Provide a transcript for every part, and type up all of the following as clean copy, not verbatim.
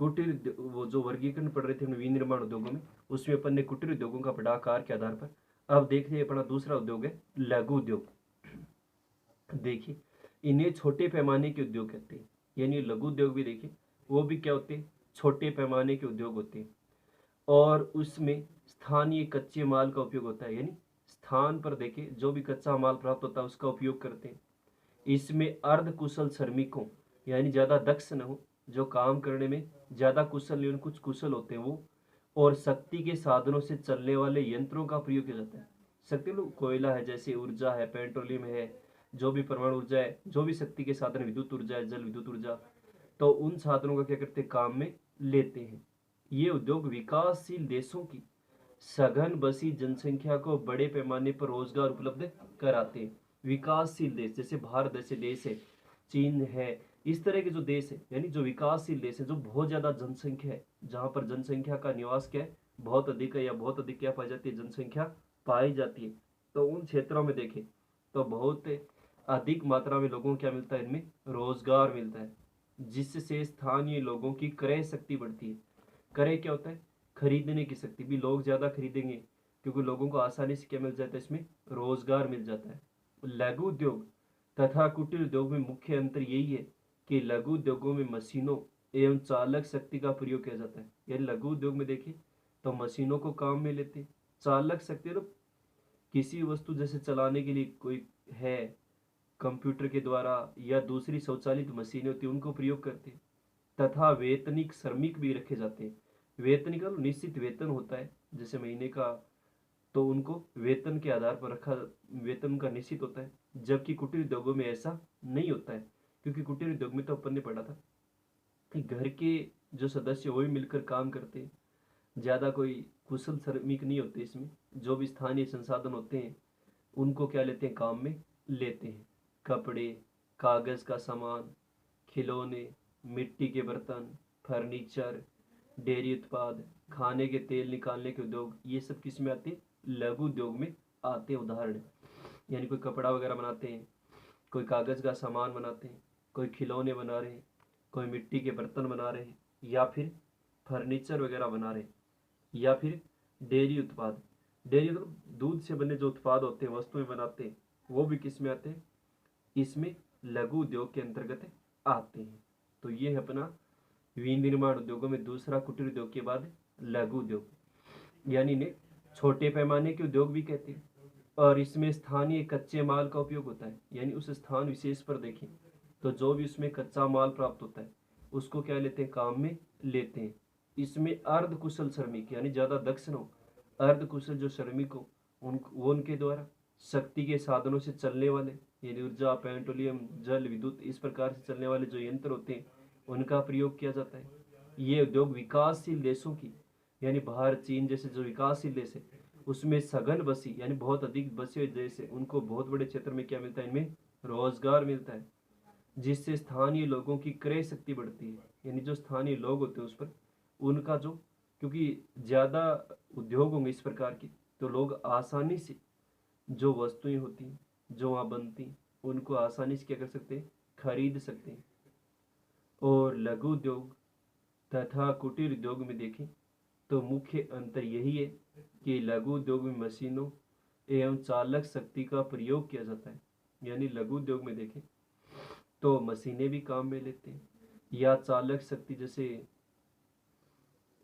कुटीर वो जो वर्गीकरण पढ़ रहे थे हमने विनिर्माण उद्योगों में, उसमें अपन ने कुटीर उद्योगों का पढ़ा आकार के आधार पर। अब देखिए अपना दूसरा उद्योग है लघु उद्योग। देखिए इन्हें छोटे पैमाने के उद्योग कहते हैं, यानी लघु उद्योग भी देखिए वो भी क्या होते हैं, छोटे पैमाने के उद्योग होते हैं। और उसमें स्थानीय कच्चे माल का उपयोग होता है, यानी स्थान पर देखिए जो भी कच्चा माल प्राप्त होता है उसका उपयोग करते हैं। इसमें अर्ध कुशल श्रमिकों, यानी ज़्यादा दक्ष न हो, जो काम करने में ज़्यादा कुशल नहीं, कुछ कुशल होते हैं वो, और शक्ति के साधनों से चलने वाले यंत्रों का प्रयोग किया जाता है। शक्ति मतलब कोयला है, जैसे ऊर्जा है, पेट्रोलियम है, जो भी परमाणु ऊर्जा है, जो भी शक्ति के साधन, विद्युत ऊर्जा है, जल विद्युत ऊर्जा, तो उन साधनों का क्या करते हैं, काम में लेते हैं। ये उद्योग विकासशील देशों की सघन बसी जनसंख्या को बड़े पैमाने पर रोजगार उपलब्ध कराते हैं। विकासशील देश जैसे भारत जैसे देश है, चीन है, इस तरह के जो देश है, यानी जो विकासशील देश है, जो बहुत ज्यादा जनसंख्या है, जहां पर जनसंख्या का निवास क्या है, बहुत अधिक है, या बहुत अधिक क्या पाई जाती है, जनसंख्या पाई जाती है, तो उन क्षेत्रों में देखें तो बहुत अधिक मात्रा में लोगों को क्या मिलता है, इनमें रोजगार मिलता है, जिससे स्थानीय लोगों की क्रय शक्ति बढ़ती है। क्रय क्या होता है, खरीदने की शक्ति भी, लोग ज्यादा खरीदेंगे क्योंकि लोगों को आसानी से क्या मिल जाता है, इसमें रोजगार मिल जाता है। लघु उद्योग तथा कुटीर उद्योग में मुख्य अंतर यही है कि लघु उद्योगों में मशीनों एवं चालक शक्ति का प्रयोग किया जाता है। यानी लघु उद्योग में देखिए तो मशीनों को काम में लेते हैं, चालक शक्ति तो किसी वस्तु जैसे चलाने के लिए कोई है, कंप्यूटर के द्वारा या दूसरी स्वचालित मशीनें होती है उनको प्रयोग करते हैं। तथा वेतनिक श्रमिक भी रखे जाते हैं। वेतनिक मतलब निश्चित वेतन होता है जैसे महीने का, तो उनको वेतन के आधार पर रखा, वेतन का निश्चित होता है। जबकि कुटीर उद्योगों में ऐसा नहीं होता है, क्योंकि कुटीर उद्योग में तो अपन ने पढ़ा था कि घर के जो सदस्य वही मिलकर काम करते हैं, ज़्यादा कोई कुशल श्रमिक नहीं होते इसमें। जो भी स्थानीय संसाधन होते हैं उनको क्या लेते हैं, काम में लेते हैं। कपड़े, कागज़ का सामान, खिलौने, मिट्टी के बर्तन, फर्नीचर, डेयरी उत्पाद, खाने के तेल निकालने के उद्योग, ये सब किस में आते हैं, लघु उद्योग में आते हैं। उदाहरण यानी कोई कपड़ा वगैरह बनाते हैं, कोई कागज़ का सामान बनाते हैं, कोई खिलौने बना रहे हैं, कोई मिट्टी के बर्तन बना रहे हैं, या फिर फर्नीचर वगैरह बना रहे हैं, या फिर डेयरी उत्पाद। डेयरी मतलब दूध से बने जो उत्पाद होते हैं, वस्तुएं बनाते हैं, वो भी किस में आते हैं, इसमें लघु उद्योग के अंतर्गत आते हैं। तो ये है अपना विनिर्माण उद्योगों में दूसरा, कुटीर उद्योग के बाद लघु उद्योग, यानी इन्हें छोटे पैमाने के उद्योग भी कहते हैं। और इसमें स्थानीय कच्चे माल का उपयोग होता है, यानी उस स्थान विशेष पर देखें तो जो भी उसमें कच्चा माल प्राप्त होता है उसको क्या लेते हैं, काम में लेते हैं। इसमें अर्ध कुशल श्रमिक, यानी ज़्यादा दक्ष न हो, अर्ध कुशल जो श्रमिक हो वो उनके द्वारा शक्ति के साधनों से चलने वाले, यानी ऊर्जा, पेट्रोलियम, जल विद्युत, इस प्रकार से चलने वाले जो यंत्र होते हैं उनका प्रयोग किया जाता है। ये उद्योग विकासशील देशों की, यानी भारत, चीन जैसे जो विकासशील देश है उसमें सघन बसी, यानी बहुत अधिक बसे हुए देश है, उनको बहुत बड़े क्षेत्र में क्या मिलता है, इनमें रोजगार मिलता है, जिससे स्थानीय लोगों की क्रय शक्ति बढ़ती है। यानी जो स्थानीय लोग होते हैं उस पर उनका जो, क्योंकि ज़्यादा उद्योग होंगे इस प्रकार के, तो लोग आसानी से जो वस्तुएं होती हैं जो वहाँ बनती हैं उनको आसानी से क्या कर सकते हैं, खरीद सकते हैं। और लघु उद्योग तथा कुटीर उद्योग में देखें तो मुख्य अंतर यही है कि लघु उद्योग में मशीनों एवं चालक शक्ति का प्रयोग किया जाता है। यानी लघु उद्योग में देखें तो मशीनें भी काम में लेते हैं, या चालक शक्ति जैसे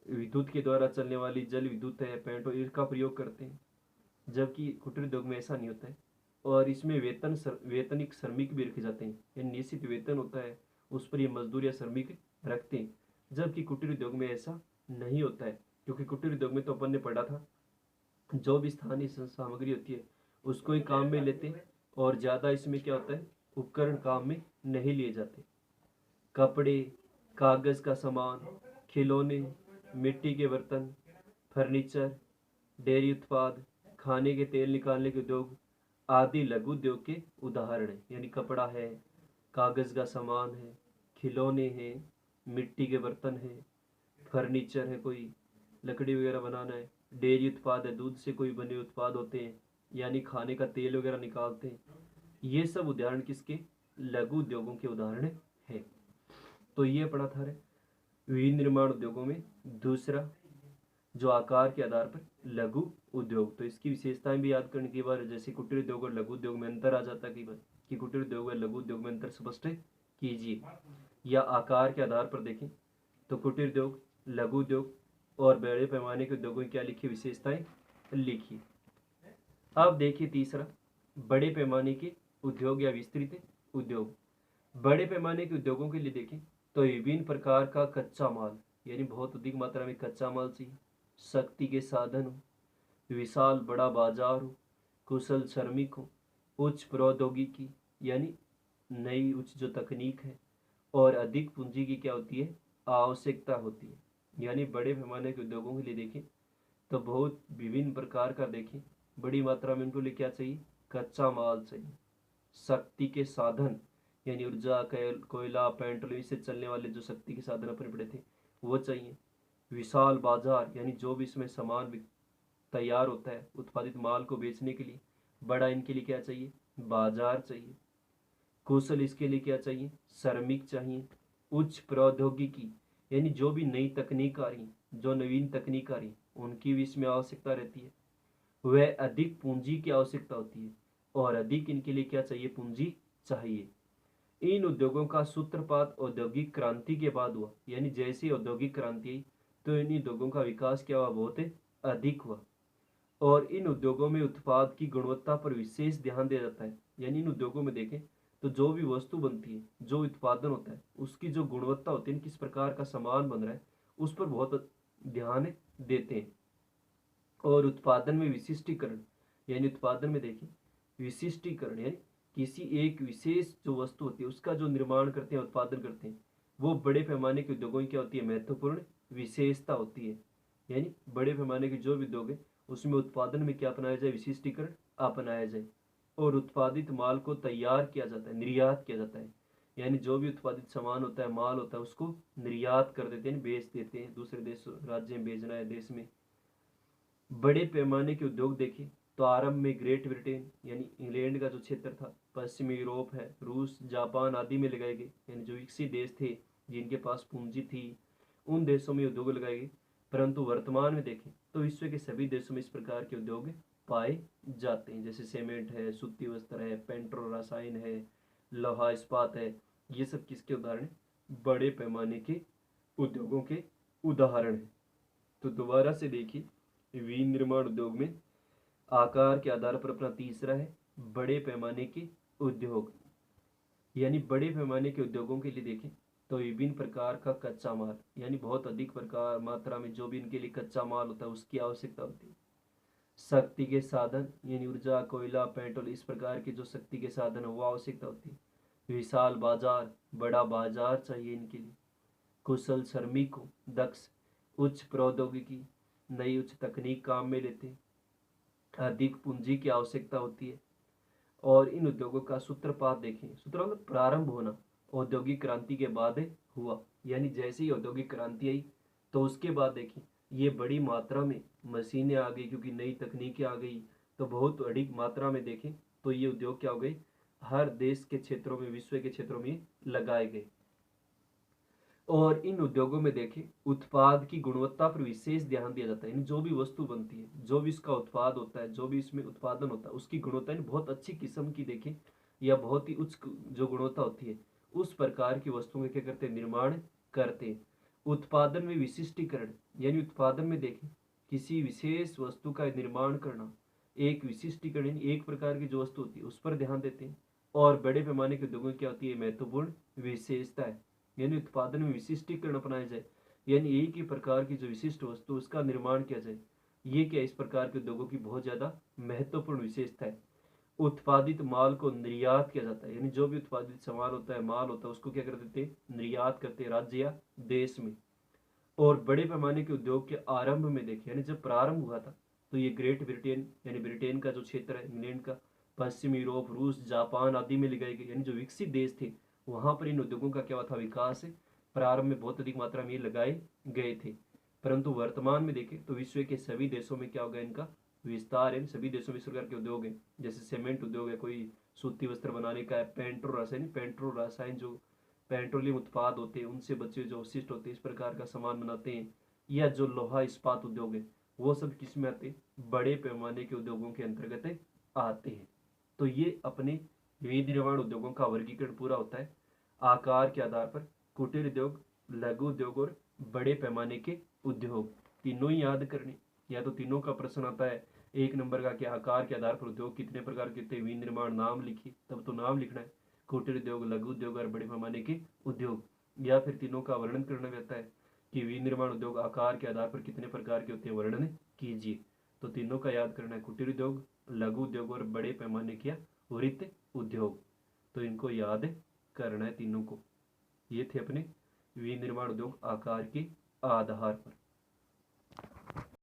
विद्युत के द्वारा चलने वाली जल विद्युत है, पेट्रोल, इसका प्रयोग करते हैं। जबकि कुटीर उद्योग में ऐसा नहीं होता है। और इसमें वेतनिक श्रमिक भी रखे जाते हैं, यानी निश्चित वेतन होता है, उस पर ये मजदूर या श्रमिक रखते हैं। जबकि कुटीर उद्योग में ऐसा नहीं होता है, क्योंकि कुटीर उद्योग में तो अपन ने पढ़ा था जो भी स्थानीय सामग्री होती है उसको ही काम में लेते हैं, और ज़्यादा इसमें क्या होता है, उपकरण काम में नहीं लिए जाते। कपड़े, कागज़ का सामान, खिलौने, मिट्टी के बर्तन, फर्नीचर, डेयरी उत्पाद, खाने के तेल निकालने के उद्योग आदि लघु उद्योग के उदाहरण हैं। यानी कपड़ा है, कागज़ का सामान है, खिलौने हैं, मिट्टी के बर्तन हैं, फर्नीचर है, कोई लकड़ी वगैरह बनाना है, डेयरी उत्पाद है, दूध से कोई बने उत्पाद होते हैं, यानी खाने का तेल वगैरह निकालते हैं। ये सब उदाहरण किसके, लघु उद्योगों के उदाहरण है। तो ये पढ़ा था रे विनिर्माण उद्योगों में दूसरा जो आकार के आधार पर लघु उद्योग, तो इसकी विशेषताएं भी याद करने की बार, जैसे कुटीर उद्योग और लघु उद्योग में अंतर आ जाता है कई बार कि कुटीर उद्योग और लघु उद्योग में अंतर स्पष्ट कीजिए, या आकार के आधार पर देखें तो कुटीर उद्योग, लघु उद्योग और बड़े पैमाने के उद्योगों की क्या लिखी विशेषताएं लिखिए। अब देखिए तीसरा, बड़े पैमाने के उद्योग या विस्तृत उद्योग। बड़े पैमाने के उद्योगों के लिए देखें तो विभिन्न प्रकार का कच्चा माल, यानी बहुत अधिक मात्रा में कच्चा माल चाहिए, शक्ति के साधन हो, विशाल बड़ा बाजार हो, कुशल श्रमिक हो, उच्च प्रौद्योगिकी यानी नई उच्च जो तकनीक है, और अधिक पूंजी की क्या होती है, आवश्यकता होती है। यानी बड़े पैमाने के उद्योगों के लिए देखें तो बहुत विभिन्न प्रकार का देखें, बड़ी मात्रा में उनको लिए क्या चाहिए, कच्चा माल चाहिए, शक्ति के साधन यानी ऊर्जा, कोयला, पेट्रोल से चलने वाले जो शक्ति के साधन अपने पड़े थे वो चाहिए, विशाल बाजार यानी जो भी इसमें सामान तैयार होता है उत्पादित माल को बेचने के लिए बड़ा इनके लिए क्या चाहिए, बाजार चाहिए, कुशल इसके लिए क्या चाहिए, श्रमिक चाहिए, उच्च प्रौद्योगिकी यानी जो भी नई तकनीक आ रही, जो नवीन तकनीक आ रही उनकी भी इसमें आवश्यकता रहती है, वह अधिक पूंजी की आवश्यकता होती है, और अधिक इनके लिए क्या चाहिए, पूंजी चाहिए। इन उद्योगों का सूत्रपात औद्योगिक क्रांति के बाद हुआ, यानी जैसी औद्योगिक क्रांति आई तो इन उद्योगों का विकास क्या हुआ, बहुत अधिक हुआ, और इन उद्योगों में उत्पाद की गुणवत्ता पर विशेष ध्यान दिया जाता है। यानी इन उद्योगों में देखें तो जो भी वस्तु बनती है, जो उत्पादन होता है, उसकी जो गुणवत्ता होती है, किस प्रकार का सामान बन रहा है, उस पर बहुत ध्यान देते हैं। और उत्पादन में विशिष्टीकरण, यानी उत्पादन में देखें विशिष्टीकरण यानी किसी एक विशेष जो वस्तु होती है उसका जो निर्माण करते हैं, उत्पादन करते हैं, वो बड़े पैमाने के उद्योगों की क्या होती है, महत्वपूर्ण विशेषता होती है। यानी बड़े पैमाने के जो भी उद्योग है उसमें उत्पादन में क्या अपनाया जाए, विशिष्टीकरण अपनाया जाए, और उत्पादित माल को तैयार किया जाता है, निर्यात किया जाता है। यानी जो भी उत्पादित सामान होता है, माल होता है, उसको निर्यात कर देते हैं, बेच देते हैं, दूसरे देश राज्य में भेजना है, देश में। बड़े पैमाने के उद्योग देखें तो आरंभ में ग्रेट ब्रिटेन यानी इंग्लैंड का जो क्षेत्र था, पश्चिमी यूरोप है, रूस, जापान आदि में लगाए गए, यानी जो विकसित देश थे जिनके पास पूंजी थी उन देशों में उद्योग लगाए गए। परंतु वर्तमान में देखें तो विश्व के सभी देशों में इस प्रकार के उद्योग पाए जाते हैं, जैसे सीमेंट है, सूती वस्त्र है, पेट्रो रसायन है, लोहा इस्पात है, ये सब किसके उदाहरण, बड़े पैमाने के उद्योगों के उदाहरण है। तो दोबारा से देखिए विनिर्माण उद्योग में आकार के आधार पर अपना तीसरा है बड़े पैमाने के उद्योग। यानी बड़े पैमाने के उद्योगों के लिए देखें तो विभिन्न प्रकार का कच्चा माल, यानी बहुत अधिक प्रकार मात्रा में जो भी इनके लिए कच्चा माल होता है उसकी आवश्यकता होती है। शक्ति के साधन यानी ऊर्जा, कोयला, पेट्रोल, इस प्रकार के जो शक्ति के साधन है वो आवश्यकता होती है। विशाल बाजार, बड़ा बाजार चाहिए इनके लिए। कुशल श्रमिक हो, दक्ष, उच्च प्रौद्योगिकी, नई उच्च तकनीक काम में लेते हैं, अधिक पूंजी की आवश्यकता होती है। और इन उद्योगों का सूत्रपात देखें, सूत्र मतलब प्रारंभ होना औद्योगिक क्रांति के बाद हुआ, यानी जैसे ही औद्योगिक क्रांति आई तो उसके बाद देखें ये बड़ी मात्रा में मशीनें आ गई, क्योंकि नई तकनीकें आ गई, तो बहुत अधिक मात्रा में देखें तो ये उद्योग क्या हो गए, हर देश के क्षेत्रों में, विश्व के क्षेत्रों में लगाए गए। और इन उद्योगों में देखें उत्पाद की गुणवत्ता पर विशेष ध्यान दिया जाता है, यानी जो भी वस्तु बनती है, जो भी इसका उत्पाद होता है, जो भी इसमें उत्पादन होता है, उसकी गुणवत्ता बहुत अच्छी किस्म की देखें या बहुत ही उच्च जो गुणवत्ता होती है उस प्रकार की वस्तुओं का क्या करते हैं, निर्माण करते हैं। उत्पादन में विशिष्टीकरण यानी उत्पादन में देखें किसी विशेष वस्तु का निर्माण करना, एक विशिष्टीकरण यानी एक प्रकार की जो वस्तु होती है उस पर ध्यान देते हैं। और बड़े पैमाने के उद्योगों की क्या होती है, महत्वपूर्ण विशेषता है, यानी उत्पादन में विशिष्टीकरण अपनाया जाए, यानी एक ही प्रकार की जो विशिष्ट वस्तु उसका निर्माण किया जाए। ये क्या इस प्रकार के उद्योगों की बहुत ज्यादा महत्वपूर्ण विशेषता है। उत्पादित माल को निर्यात किया जाता है, यानी जो भी उत्पादित सामान होता है, माल होता है, उसको क्या कर देते हैं, निर्यात करते हैं राज्य या देश में। और बड़े पैमाने के उद्योग के आरंभ में देखें, यानी जब प्रारंभ हुआ था तो ये ग्रेट ब्रिटेन यानी ब्रिटेन का जो क्षेत्र है, इंग्लैंड का, पश्चिमी यूरोप, रूस, जापान आदि में लगाए गए, यानी जो विकसित देश थे वहां पर इन उद्योगों का क्या हुआ था, विकास है। प्रारंभ में बहुत अधिक मात्रा में ये लगाए गए थे, परंतु वर्तमान में देखें तो विश्व के सभी देशों में क्या होगा, इनका विस्तार है। सभी देशों में इस प्रकार के उद्योग हैं, जैसे सीमेंट उद्योग है, कोई सूती वस्त्र बनाने का है, पेट्रो रसायन जो पेट्रोलियम उत्पाद होते हैं उनसे बचे जो अवशिष्ट होते हैं इस प्रकार का सामान बनाते हैं, या जो लोहा इस्पात उद्योग है वो सब किस में आते हैं, बड़े पैमाने के उद्योगों के अंतर्गत आते हैं। तो ये अपने विनिर्माण उद्योगों का वर्गीकरण पूरा होता है आकार के आधार पर, कुटीर उद्योग, लघु उद्योग और बड़े पैमाने के उद्योग। तीनों ही याद करने, या तो तीनों का प्रश्न आता है 1 नंबर का कि आकार के आधार पर उद्योग कितने प्रकार के होते हैं, विनिर्माण नाम लिखिए, तब तो नाम लिखना है, कुटीर उद्योग, लघु उद्योग और बड़े पैमाने के उद्योग। या फिर तीनों का वर्णन करना रहता है कि विनिर्माण उद्योग आकार के आधार पर कितने प्रकार के होते हैं, वर्णन कीजिए। तो तीनों का याद करना है, कुटीर उद्योग, लघु उद्योग और बड़े पैमाने के वृत्त उद्योग। तो इनको याद करना है तीनों को। ये थे अपने विनिर्माण उद्योग आकार के आधार पर।